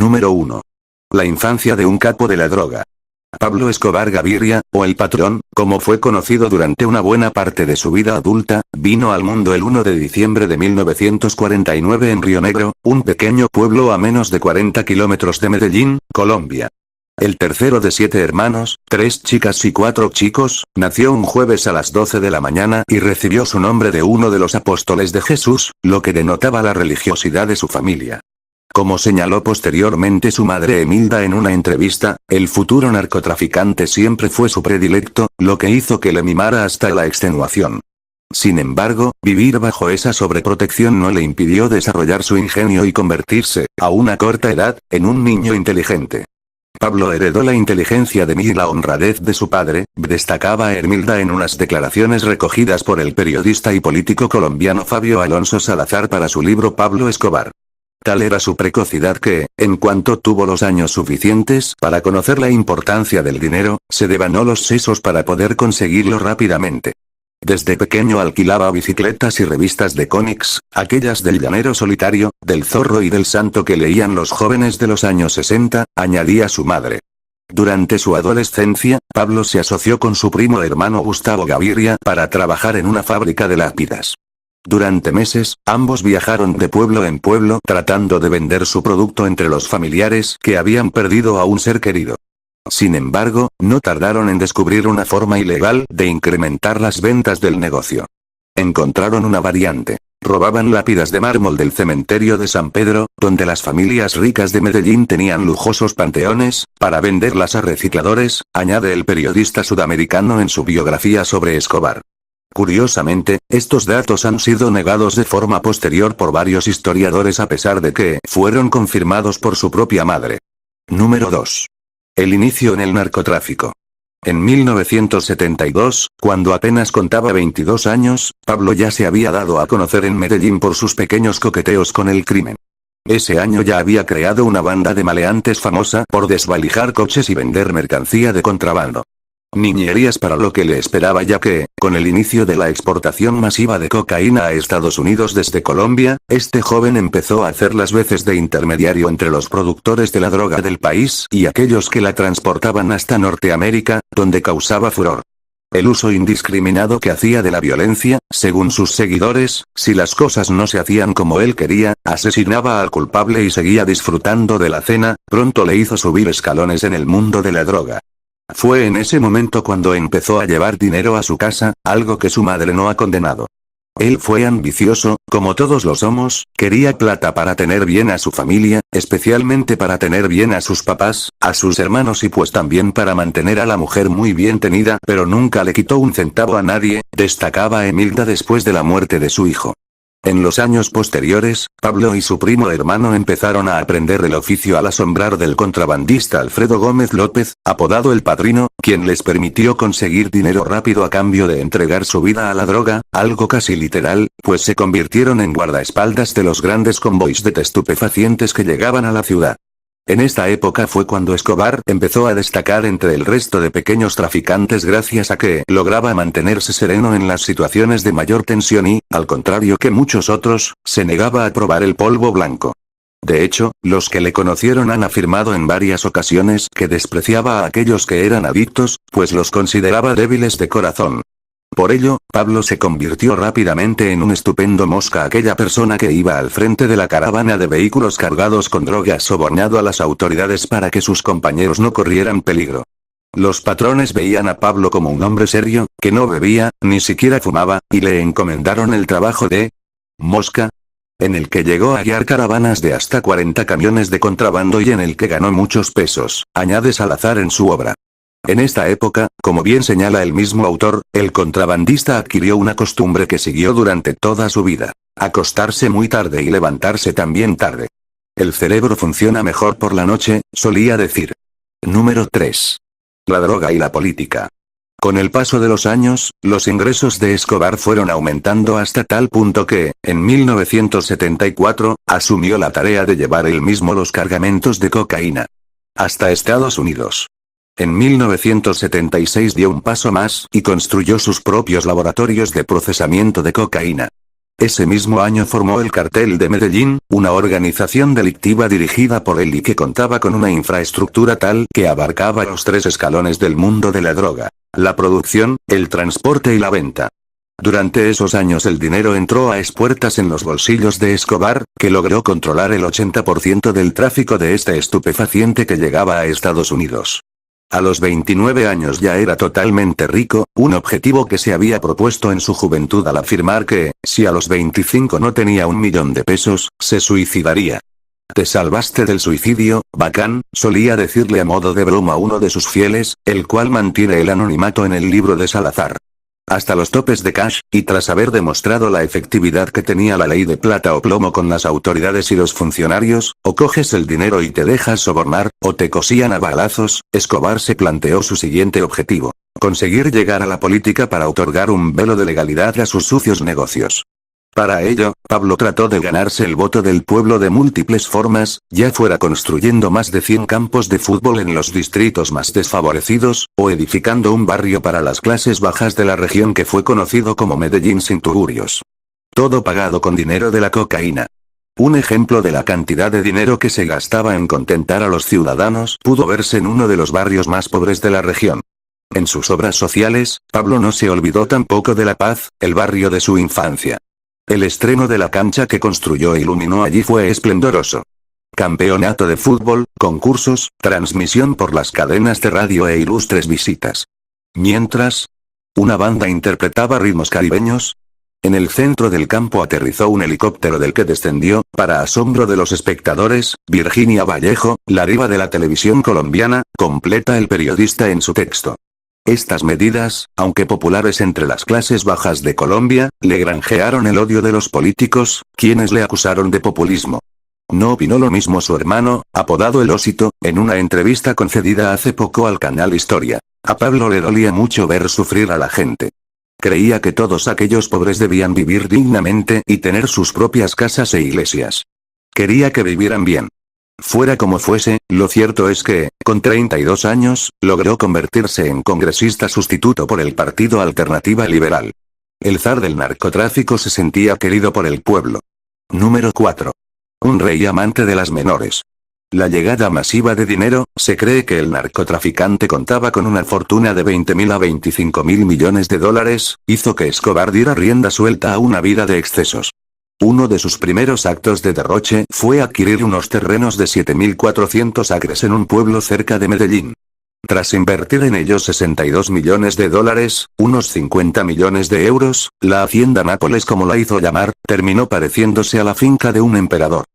Número 1. La infancia de un capo de la droga. Pablo Escobar Gaviria, o el Patrón, como fue conocido durante una buena parte de su vida adulta, vino al mundo el 1 de diciembre de 1949 en Río Negro, un pequeño pueblo a menos de 40 kilómetros de Medellín, Colombia. El tercero de 7 hermanos, 3 chicas y 4 chicos, nació un jueves a las 12 de la mañana y recibió su nombre de uno de los apóstoles de Jesús, lo que denotaba la religiosidad de su familia. Como señaló posteriormente su madre Emilda en una entrevista, el futuro narcotraficante siempre fue su predilecto, lo que hizo que le mimara hasta la extenuación. Sin embargo, vivir bajo esa sobreprotección no le impidió desarrollar su ingenio y convertirse, a una corta edad, en un niño inteligente. Pablo heredó la inteligencia de y la honradez de su padre, destacaba Emilda en unas declaraciones recogidas por el periodista y político colombiano Fabio Alonso Salazar para su libro Pablo Escobar. Tal era su precocidad que, en cuanto tuvo los años suficientes para conocer la importancia del dinero, se devanó los sesos para poder conseguirlo rápidamente. Desde pequeño alquilaba bicicletas y revistas de cómics, aquellas del llanero solitario, del zorro y del santo que leían los jóvenes de los años 60, añadía su madre. Durante su adolescencia, Pablo se asoció con su primo hermano Gustavo Gaviria para trabajar en una fábrica de lápidas. Durante meses, ambos viajaron de pueblo en pueblo tratando de vender su producto entre los familiares que habían perdido a un ser querido. Sin embargo, no tardaron en descubrir una forma ilegal de incrementar las ventas del negocio. Encontraron una variante. Robaban lápidas de mármol del cementerio de San Pedro, donde las familias ricas de Medellín tenían lujosos panteones, para venderlas a recicladores, añade el periodista sudamericano en su biografía sobre Escobar. Curiosamente, estos datos han sido negados de forma posterior por varios historiadores a pesar de que fueron confirmados por su propia madre. Número 2. El inicio en el narcotráfico. En 1972, cuando apenas contaba 22 años, Pablo ya se había dado a conocer en Medellín por sus pequeños coqueteos con el crimen. Ese año ya había creado una banda de maleantes famosa por desvalijar coches y vender mercancía de contrabando. Niñerías para lo que le esperaba ya que, con el inicio de la exportación masiva de cocaína a Estados Unidos desde Colombia, este joven empezó a hacer las veces de intermediario entre los productores de la droga del país y aquellos que la transportaban hasta Norteamérica, donde causaba furor. El uso indiscriminado que hacía de la violencia, según sus seguidores, si las cosas no se hacían como él quería, asesinaba al culpable y seguía disfrutando de la cena, pronto le hizo subir escalones en el mundo de la droga. Fue en ese momento cuando empezó a llevar dinero a su casa, algo que su madre no ha condenado. Él fue ambicioso, como todos lo somos, quería plata para tener bien a su familia, especialmente para tener bien a sus papás, a sus hermanos y pues también para mantener a la mujer muy bien tenida, pero nunca le quitó un centavo a nadie, destacaba Emilda después de la muerte de su hijo. En los años posteriores, Pablo y su primo hermano empezaron a aprender el oficio al asombrar del contrabandista Alfredo Gómez López, apodado El Padrino, quien les permitió conseguir dinero rápido a cambio de entregar su vida a la droga, algo casi literal, pues se convirtieron en guardaespaldas de los grandes convoys de estupefacientes que llegaban a la ciudad. En esta época fue cuando Escobar empezó a destacar entre el resto de pequeños traficantes gracias a que lograba mantenerse sereno en las situaciones de mayor tensión y, al contrario que muchos otros, se negaba a probar el polvo blanco. De hecho, los que le conocieron han afirmado en varias ocasiones que despreciaba a aquellos que eran adictos, pues los consideraba débiles de corazón. Por ello, Pablo se convirtió rápidamente en un estupendo mosca, aquella persona que iba al frente de la caravana de vehículos cargados con drogas sobornando a las autoridades para que sus compañeros no corrieran peligro. Los patrones veían a Pablo como un hombre serio, que no bebía, ni siquiera fumaba, y le encomendaron el trabajo de mosca, en el que llegó a guiar caravanas de hasta 40 camiones de contrabando y en el que ganó muchos pesos, añade Salazar en su obra. En esta época, como bien señala el mismo autor, el contrabandista adquirió una costumbre que siguió durante toda su vida: acostarse muy tarde y levantarse también tarde. El cerebro funciona mejor por la noche, solía decir. Número 3. La droga y la política. Con el paso de los años, los ingresos de Escobar fueron aumentando hasta tal punto que, en 1974, asumió la tarea de llevar él mismo los cargamentos de cocaína hasta Estados Unidos. En 1976 dio un paso más y construyó sus propios laboratorios de procesamiento de cocaína. Ese mismo año formó el Cartel de Medellín, una organización delictiva dirigida por él y que contaba con una infraestructura tal que abarcaba los 3 escalones del mundo de la droga: la producción, el transporte y la venta. Durante esos años el dinero entró a espuertas en los bolsillos de Escobar, que logró controlar el 80% del tráfico de este estupefaciente que llegaba a Estados Unidos. A los 29 años ya era totalmente rico, un objetivo que se había propuesto en su juventud al afirmar que, si a los 25 no tenía $1.000.000, se suicidaría. «Te salvaste del suicidio, bacán», solía decirle a modo de broma a uno de sus fieles, el cual mantiene el anonimato en el libro de Salazar. Hasta los topes de cash, y tras haber demostrado la efectividad que tenía la ley de plata o plomo con las autoridades y los funcionarios, o coges el dinero y te dejas sobornar, o te cosían a balazos, Escobar se planteó su siguiente objetivo: conseguir llegar a la política para otorgar un velo de legalidad a sus sucios negocios. Para ello, Pablo trató de ganarse el voto del pueblo de múltiples formas, ya fuera construyendo más de 100 campos de fútbol en los distritos más desfavorecidos, o edificando un barrio para las clases bajas de la región que fue conocido como Medellín sin tugurios. Todo pagado con dinero de la cocaína. Un ejemplo de la cantidad de dinero que se gastaba en contentar a los ciudadanos pudo verse en uno de los barrios más pobres de la región. En sus obras sociales, Pablo no se olvidó tampoco de La Paz, el barrio de su infancia. El estreno de la cancha que construyó e iluminó allí fue esplendoroso. Campeonato de fútbol, concursos, transmisión por las cadenas de radio e ilustres visitas. Mientras, una banda interpretaba ritmos caribeños. En el centro del campo aterrizó un helicóptero del que descendió, para asombro de los espectadores, Virginia Vallejo, la diva de la televisión colombiana, completa el periodista en su texto. Estas medidas, aunque populares entre las clases bajas de Colombia, le granjearon el odio de los políticos, quienes le acusaron de populismo. No opinó lo mismo su hermano, apodado El Osito, en una entrevista concedida hace poco al canal Historia. A Pablo le dolía mucho ver sufrir a la gente. Creía que todos aquellos pobres debían vivir dignamente y tener sus propias casas e iglesias. Quería que vivieran bien. Fuera como fuese, lo cierto es que, con 32 años, logró convertirse en congresista sustituto por el Partido Alternativa Liberal. El zar del narcotráfico se sentía querido por el pueblo. Número 4. Un rey amante de las menores. La llegada masiva de dinero, se cree que el narcotraficante contaba con una fortuna de 20.000 a 25.000 millones de dólares, hizo que Escobar diera rienda suelta a una vida de excesos. Uno de sus primeros actos de derroche fue adquirir unos terrenos de 7.400 acres en un pueblo cerca de Medellín. Tras invertir en ellos 62 millones de dólares, unos 50 millones de euros, la hacienda Nápoles, como la hizo llamar, terminó pareciéndose a la finca de un emperador.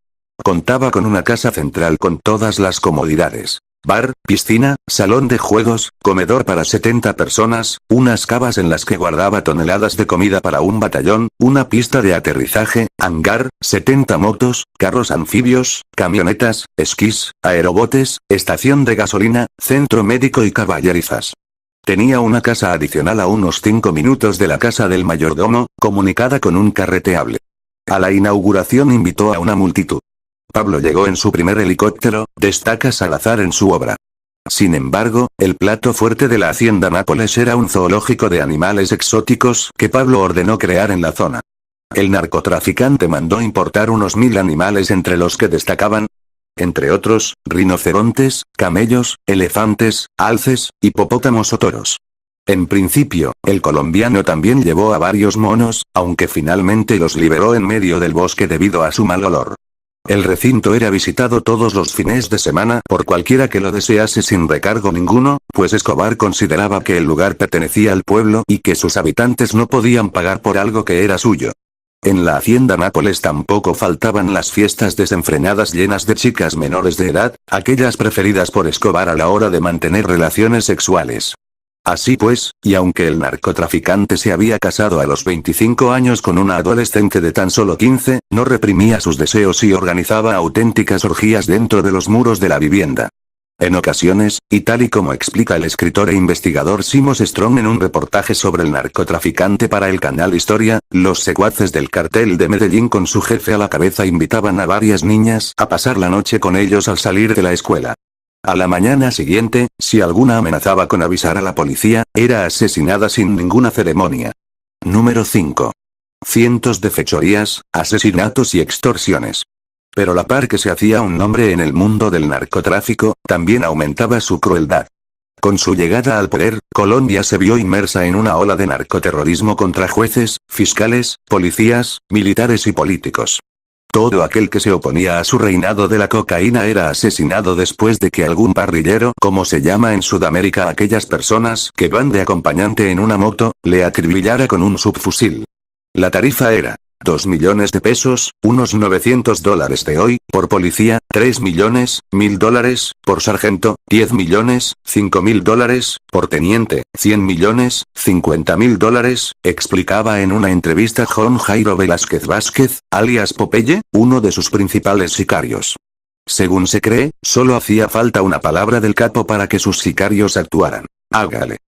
Contaba con una casa central con todas las comodidades: bar, piscina, salón de juegos, comedor para 70 personas, unas cavas en las que guardaba toneladas de comida para un batallón, una pista de aterrizaje, hangar, 70 motos, carros anfibios, camionetas, esquís, aerobotes, estación de gasolina, centro médico y caballerizas. Tenía una casa adicional a unos 5 minutos de la casa del mayordomo, comunicada con un carreteable. A la inauguración invitó a una multitud. Pablo llegó en su primer helicóptero, destaca Salazar en su obra. Sin embargo, el plato fuerte de la hacienda Nápoles era un zoológico de animales exóticos que Pablo ordenó crear en la zona. El narcotraficante mandó importar unos 1.000 animales, entre los que destacaban, entre otros, rinocerontes, camellos, elefantes, alces, hipopótamos o toros. En principio, el colombiano también llevó a varios monos, aunque finalmente los liberó en medio del bosque debido a su mal olor. El recinto era visitado todos los fines de semana por cualquiera que lo desease sin recargo ninguno, pues Escobar consideraba que el lugar pertenecía al pueblo y que sus habitantes no podían pagar por algo que era suyo. En la hacienda Nápoles tampoco faltaban las fiestas desenfrenadas llenas de chicas menores de edad, aquellas preferidas por Escobar a la hora de mantener relaciones sexuales. Así pues, y aunque el narcotraficante se había casado a los 25 años con una adolescente de tan solo 15, no reprimía sus deseos y organizaba auténticas orgías dentro de los muros de la vivienda. En ocasiones, y tal y como explica el escritor e investigador Simos Strong en un reportaje sobre el narcotraficante para el canal Historia, los secuaces del cartel de Medellín con su jefe a la cabeza invitaban a varias niñas a pasar la noche con ellos al salir de la escuela. A la mañana siguiente, si alguna amenazaba con avisar a la policía, era asesinada sin ninguna ceremonia. Número 5. cientos de fechorías, asesinatos y extorsiones. Pero la par que se hacía un nombre en el mundo del narcotráfico, también aumentaba su crueldad. Con su llegada al poder, Colombia se vio inmersa en una ola de narcoterrorismo contra jueces, fiscales, policías, militares y políticos. Todo aquel que se oponía a su reinado de la cocaína era asesinado después de que algún parrillero, como se llama en Sudamérica a aquellas personas que van de acompañante en una moto, le acribillara con un subfusil. La tarifa era 2 millones de pesos, unos $900 de hoy, por policía, 3 millones, $1.000, por sargento, 10 millones, $5.000, por teniente, 100 millones, $50.000, explicaba en una entrevista Juan Jairo Velázquez Vázquez, alias Popeye, uno de sus principales sicarios. Según se cree, solo hacía falta una palabra del capo para que sus sicarios actuaran. Hágale.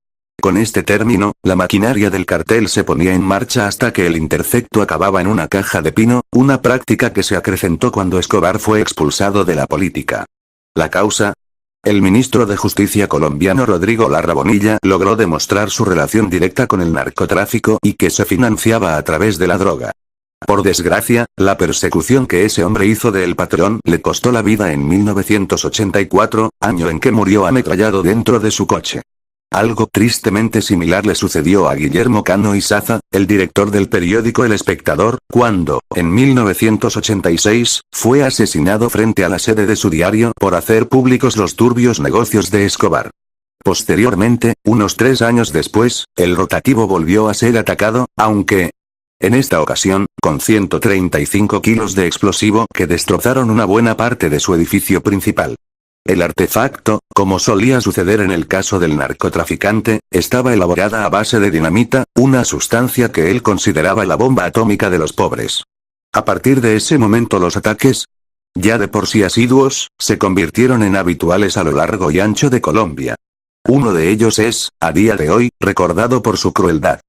Con este término, la maquinaria del cartel se ponía en marcha hasta que el intercepto acababa en una caja de pino, una práctica que se acrecentó cuando Escobar fue expulsado de la política. ¿La causa? El ministro de Justicia colombiano Rodrigo Larra Bonilla logró demostrar su relación directa con el narcotráfico y que se financiaba a través de la droga. Por desgracia, la persecución que ese hombre hizo de El Patrón le costó la vida en 1984, año en que murió ametrallado dentro de su coche. Algo tristemente similar le sucedió a Guillermo Cano Izaza, el director del periódico El Espectador, cuando, en 1986, fue asesinado frente a la sede de su diario por hacer públicos los turbios negocios de Escobar. Posteriormente, unos 3 años después, el rotativo volvió a ser atacado, aunque, en esta ocasión, con 135 kilos de explosivo que destrozaron una buena parte de su edificio principal. El artefacto, como solía suceder en el caso del narcotraficante, estaba elaborada a base de dinamita, una sustancia que él consideraba la bomba atómica de los pobres. A partir de ese momento los ataques, ya de por sí asiduos, se convirtieron en habituales a lo largo y ancho de Colombia. Uno de ellos es, a día de hoy, recordado por su crueldad.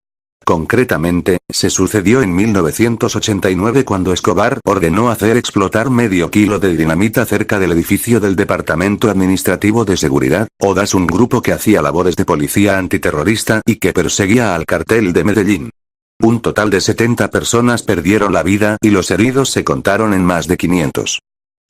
Concretamente, se sucedió en 1989 cuando Escobar ordenó hacer explotar medio kilo de dinamita cerca del edificio del Departamento Administrativo de Seguridad, ODAS, un grupo que hacía labores de policía antiterrorista y que perseguía al cartel de Medellín. Un total de 70 personas perdieron la vida y los heridos se contaron en más de 500.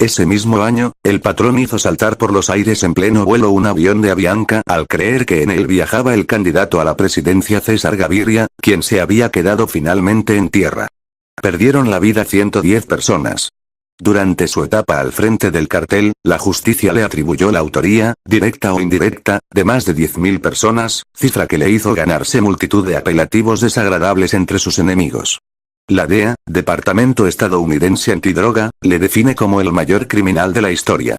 Ese mismo año, El Patrón hizo saltar por los aires en pleno vuelo un avión de Avianca al creer que en él viajaba el candidato a la presidencia César Gaviria, quien se había quedado finalmente en tierra. Perdieron la vida 110 personas. Durante su etapa al frente del cartel, la justicia le atribuyó la autoría, directa o indirecta, de más de 10.000 personas, cifra que le hizo ganarse multitud de apelativos desagradables entre sus enemigos. La DEA, Departamento Estadounidense Antidroga, le define como el mayor criminal de la historia.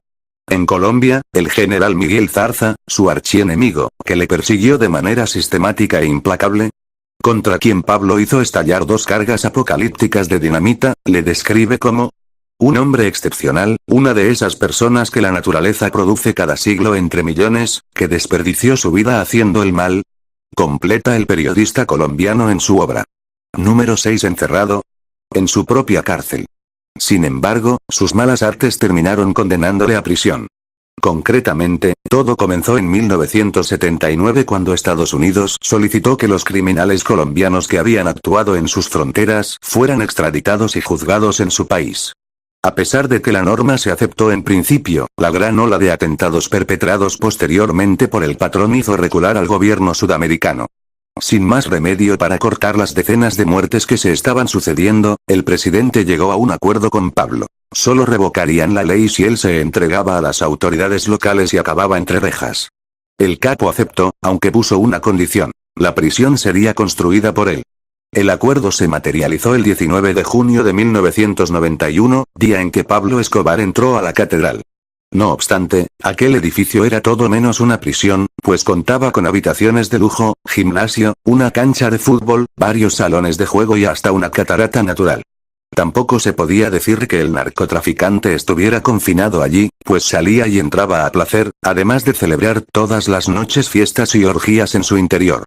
En Colombia, el general Miguel Zarza, su archienemigo, que le persiguió de manera sistemática e implacable, contra quien Pablo hizo estallar 2 cargas apocalípticas de dinamita, le describe como un hombre excepcional, una de esas personas que la naturaleza produce cada siglo entre millones, que desperdició su vida haciendo el mal. Completa el periodista colombiano en su obra. Número 6. Encerrado en su propia cárcel. Sin embargo, sus malas artes terminaron condenándole a prisión. Concretamente, todo comenzó en 1979 cuando Estados Unidos solicitó que los criminales colombianos que habían actuado en sus fronteras fueran extraditados y juzgados en su país. A pesar de que la norma se aceptó en principio, la gran ola de atentados perpetrados posteriormente por El Patrón hizo recular al gobierno sudamericano. Sin más remedio para cortar las decenas de muertes que se estaban sucediendo, el presidente llegó a un acuerdo con Pablo. Solo revocarían la ley si él se entregaba a las autoridades locales y acababa entre rejas. El capo aceptó, aunque puso una condición: la prisión sería construida por él. El acuerdo se materializó el 19 de junio de 1991, día en que Pablo Escobar entró a la catedral. No obstante, aquel edificio era todo menos una prisión, pues contaba con habitaciones de lujo, gimnasio, una cancha de fútbol, varios salones de juego y hasta una catarata natural. Tampoco se podía decir que el narcotraficante estuviera confinado allí, pues salía y entraba a placer, además de celebrar todas las noches fiestas y orgías en su interior.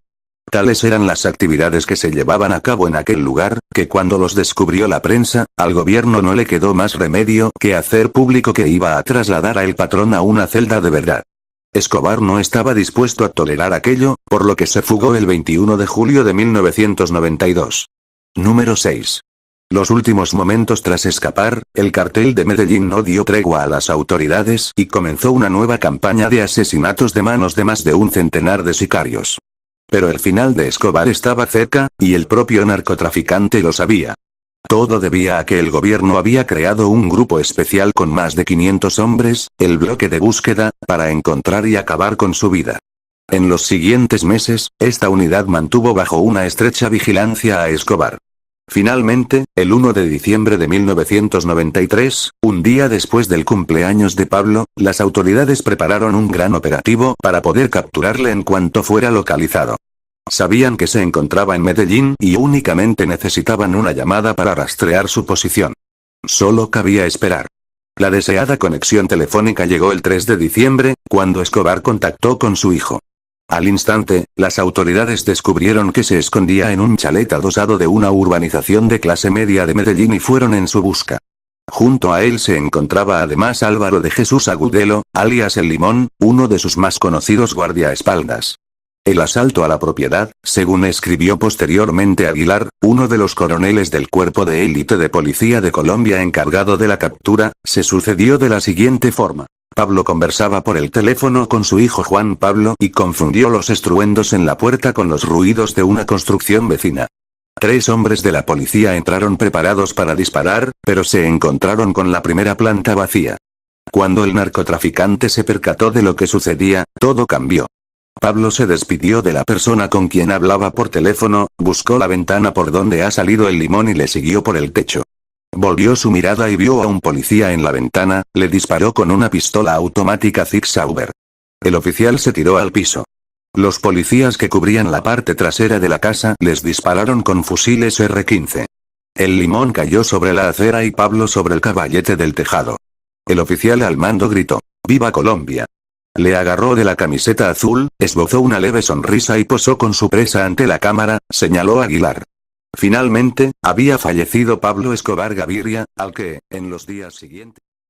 Tales eran las actividades que se llevaban a cabo en aquel lugar, que cuando los descubrió la prensa, al gobierno no le quedó más remedio que hacer público que iba a trasladar a El Patrón a una celda de verdad. Escobar no estaba dispuesto a tolerar aquello, por lo que se fugó el 21 de julio de 1992. Número 6. Los últimos momentos tras escapar, el cartel de Medellín no dio tregua a las autoridades y comenzó una nueva campaña de asesinatos de manos de más de un centenar de sicarios. Pero el final de Escobar estaba cerca, y el propio narcotraficante lo sabía. Todo debía a que el gobierno había creado un grupo especial con más de 500 hombres, el bloque de búsqueda, para encontrar y acabar con su vida. En los siguientes meses, esta unidad mantuvo bajo una estrecha vigilancia a Escobar. Finalmente, el 1 de diciembre de 1993, un día después del cumpleaños de Pablo, las autoridades prepararon un gran operativo para poder capturarle en cuanto fuera localizado. Sabían que se encontraba en Medellín y únicamente necesitaban una llamada para rastrear su posición. Solo cabía esperar. La deseada conexión telefónica llegó el 3 de diciembre, cuando Escobar contactó con su hijo. Al instante, las autoridades descubrieron que se escondía en un chalet adosado de una urbanización de clase media de Medellín y fueron en su busca. Junto a él se encontraba además Álvaro de Jesús Agudelo, alias El Limón, uno de sus más conocidos guardaespaldas. El asalto a la propiedad, según escribió posteriormente Aguilar, uno de los coroneles del cuerpo de élite de policía de Colombia encargado de la captura, se sucedió de la siguiente forma. Pablo conversaba por el teléfono con su hijo Juan Pablo y confundió los estruendos en la puerta con los ruidos de una construcción vecina. 3 hombres de la policía entraron preparados para disparar, pero se encontraron con la primera planta vacía. Cuando el narcotraficante se percató de lo que sucedía, todo cambió. Pablo se despidió de la persona con quien hablaba por teléfono, buscó la ventana por donde ha salido El Limón y le siguió por el techo. Volvió su mirada y vio a un policía en la ventana, le disparó con una pistola automática Sig Sauer. El oficial se tiró al piso. Los policías que cubrían la parte trasera de la casa les dispararon con fusiles R-15. El Limón cayó sobre la acera y Pablo sobre el caballete del tejado. El oficial al mando gritó: ¡Viva Colombia! Le agarró de la camiseta azul, esbozó una leve sonrisa y posó con su presa ante la cámara, señaló Aguilar. Finalmente, había fallecido Pablo Escobar Gaviria, al que, en los días siguientes.